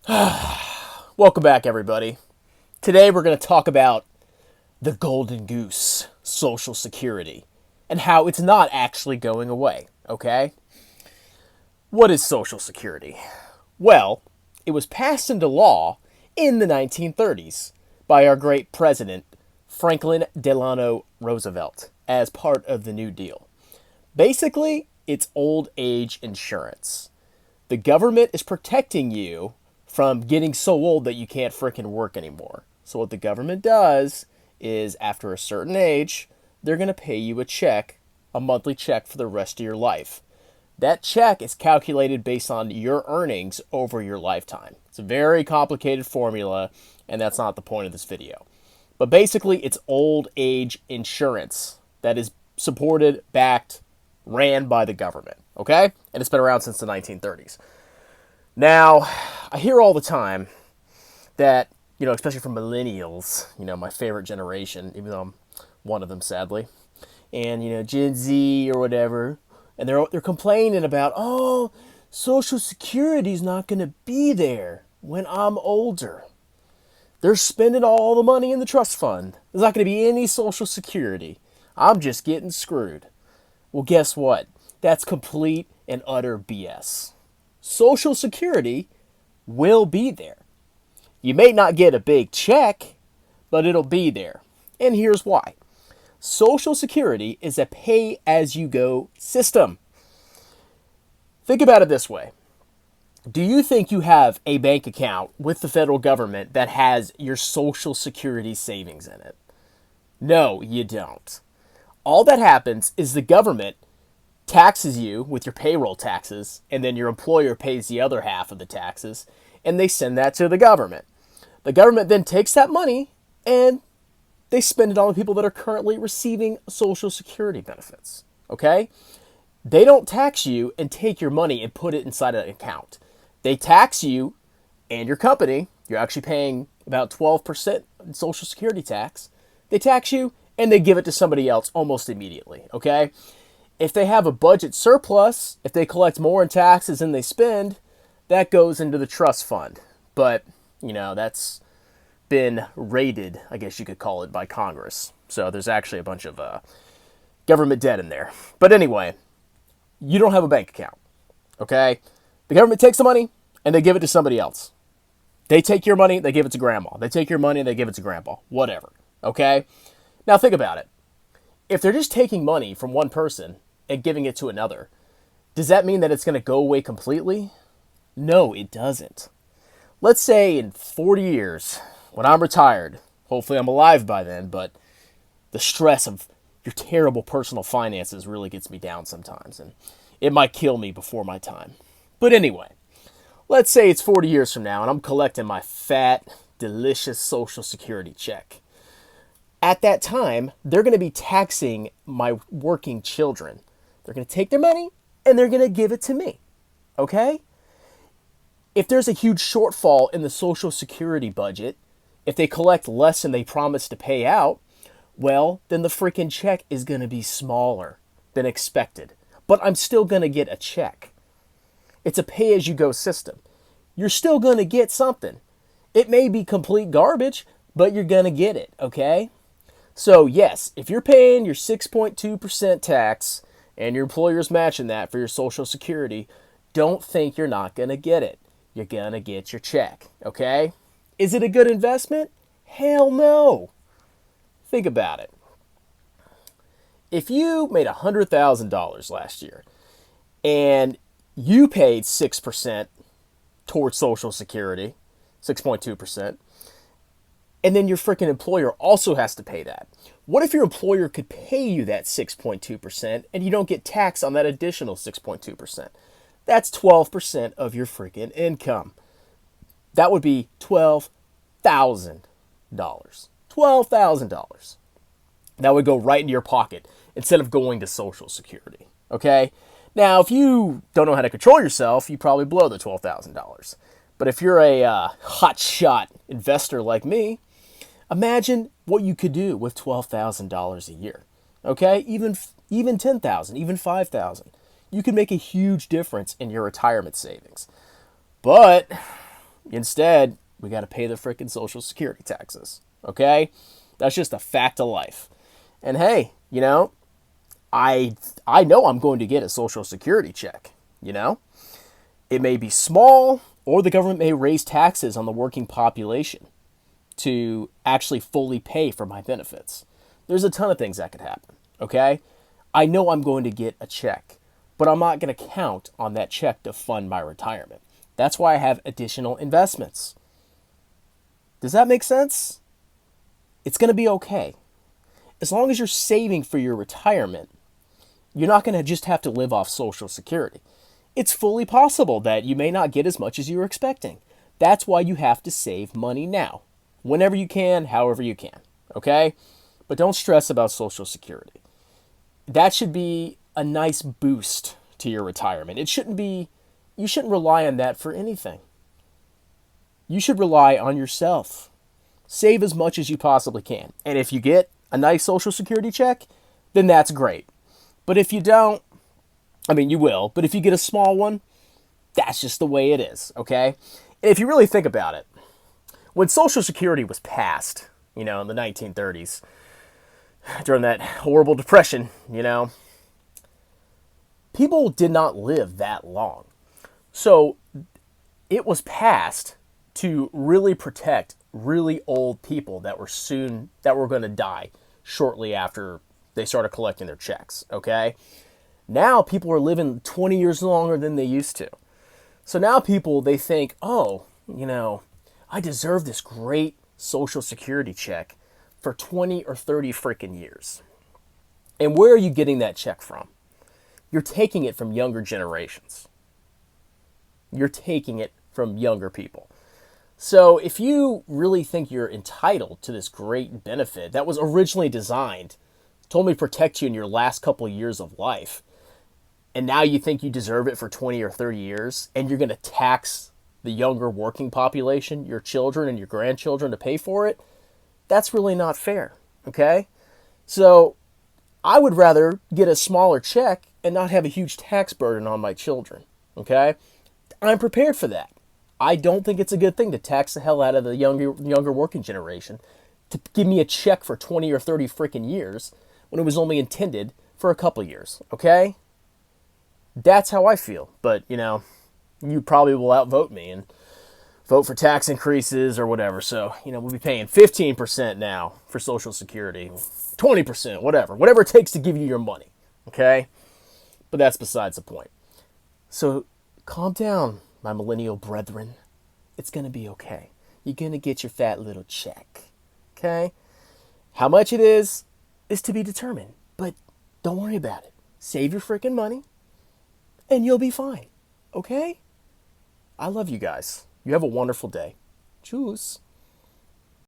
Welcome back, everybody. Today we're going to talk about the golden goose, Social Security, and how it's not actually going away, okay? What is Social Security? Well, it was passed into law in the 1930s by our great president, Franklin Delano Roosevelt, as part of the New Deal. Basically, it's old age insurance. The government is protecting you from getting so old that you can't frickin' work anymore. So what the government does is, after a certain age, they're going to pay you a monthly check for the rest of your life. That check is calculated based on your earnings over your lifetime. It's a very complicated formula, and that's not the point of this video. But basically, it's old age insurance that is supported, backed, ran by the government, okay? And it's been around since the 1930s. Now, I hear all the time that, especially from millennials, my favorite generation, even though I'm one of them, sadly, and, Gen Z or whatever, and they're complaining about, oh, Social Security's not going to be there when I'm older. They're spending all the money in the trust fund. There's not going to be any Social Security. I'm just getting screwed. Well, guess what? That's complete and utter BS. Social Security will be there. You may not get a big check, but it'll be there. And here's why. Social Security is a pay-as-you-go system. Think about it this way. Do you think you have a bank account with the federal government that has your Social Security savings in it? No, you don't. All that happens is the government taxes you with your payroll taxes, and then your employer pays the other half of the taxes, and they send that to the government. The government then takes that money and they spend it on the people that are currently receiving Social Security benefits. Okay? They don't tax you and take your money and put it inside an account. They tax you and your company. You're actually paying about 12% Social Security tax. They tax you and they give it to somebody else almost immediately. Okay? If they have a budget surplus, if they collect more in taxes than they spend, that goes into the trust fund. But, that's been raided, I guess you could call it, by Congress. So there's actually a bunch of government debt in there. But anyway, you don't have a bank account, okay? The government takes the money and they give it to somebody else. They take your money, they give it to grandma. They take your money, they give it to grandpa. Whatever, okay? Now think about it. If they're just taking money from one person and giving it to another, does that mean that it's going to go away completely? No, it doesn't. Let's say in 40 years, when I'm retired, hopefully I'm alive by then, but the stress of your terrible personal finances really gets me down sometimes, and it might kill me before my time. But anyway, let's say it's 40 years from now, and I'm collecting my fat, delicious Social Security check. At that time, they're going to be taxing my working children. They're going to take their money and they're going to give it to me. Okay? If there's a huge shortfall in the Social Security budget, if they collect less than they promised to pay out, well, then the freaking check is going to be smaller than expected. But I'm still going to get a check. It's a pay-as-you-go system. You're still going to get something. It may be complete garbage, but you're going to get it, okay? So yes, if you're paying your 6.2% tax and your employer's matching that for your Social Security, don't think you're not going to get it. You're going to get your check, okay? Is it a good investment? Hell no. Think about it. If you made $100,000 last year and you paid 6% towards Social Security, 6.2%, and then your freaking employer also has to pay that. What if your employer could pay you that 6.2% and you don't get taxed on that additional 6.2%? That's 12% of your freaking income. That would be $12,000. $12,000. That would go right into your pocket instead of going to Social Security. Okay? Now, if you don't know how to control yourself, you probably blow the $12,000. But if you're a hotshot investor like me, imagine what you could do with $12,000 a year. Okay? Even $10,000, even $5,000. You could make a huge difference in your retirement savings. But Instead, we got to pay the frickin' Social Security taxes. Okay? That's just a fact of life. And hey, I know I'm going to get a Social Security check, It may be small, or the government may raise taxes on the working population to actually fully pay for my benefits. There's a ton of things that could happen, okay? I know I'm going to get a check, but I'm not going to count on that check to fund my retirement. That's why I have additional investments. Does that make sense? It's going to be okay. As long as you're saving for your retirement, you're not going to just have to live off Social Security. It's fully possible that you may not get as much as you were expecting. That's why you have to save money now. Whenever you can, however you can. Okay? But don't stress about Social Security. That should be a nice boost to your retirement. You shouldn't rely on that for anything. You should rely on yourself. Save as much as you possibly can. And if you get a nice Social Security check, then that's great. But if you don't, you will, but if you get a small one, that's just the way it is, okay? And if you really think about it, when Social Security was passed, in the 1930s, during that horrible depression, people did not live that long. So it was passed to really protect really old people that were going to die shortly after they started collecting their checks, okay? Now people are living 20 years longer than they used to. So now people, they think, oh, I deserve this great Social Security check for 20 or 30 freaking years. And where are you getting that check from? You're taking it from younger generations. You're taking it from younger people. So if you really think you're entitled to this great benefit that was originally designed to only protect you in your last couple of years of life, and now you think you deserve it for 20 or 30 years, and you're going to tax the younger working population, your children and your grandchildren, to pay for it, that's really not fair, okay? So I would rather get a smaller check and not have a huge tax burden on my children, okay? I'm prepared for that. I don't think it's a good thing to tax the hell out of the younger working generation to give me a check for 20 or 30 freaking years when it was only intended for a couple years, okay? That's how I feel, but, you probably will outvote me and vote for tax increases or whatever. So, we'll be paying 15% now for Social Security, 20%, whatever it takes to give you your money, okay? But that's besides the point. So calm down, my millennial brethren. It's going to be okay. You're going to get your fat little check, okay? How much it is to be determined, but don't worry about it. Save your freaking money, and you'll be fine, okay? I love you guys. You have a wonderful day. Tschüss.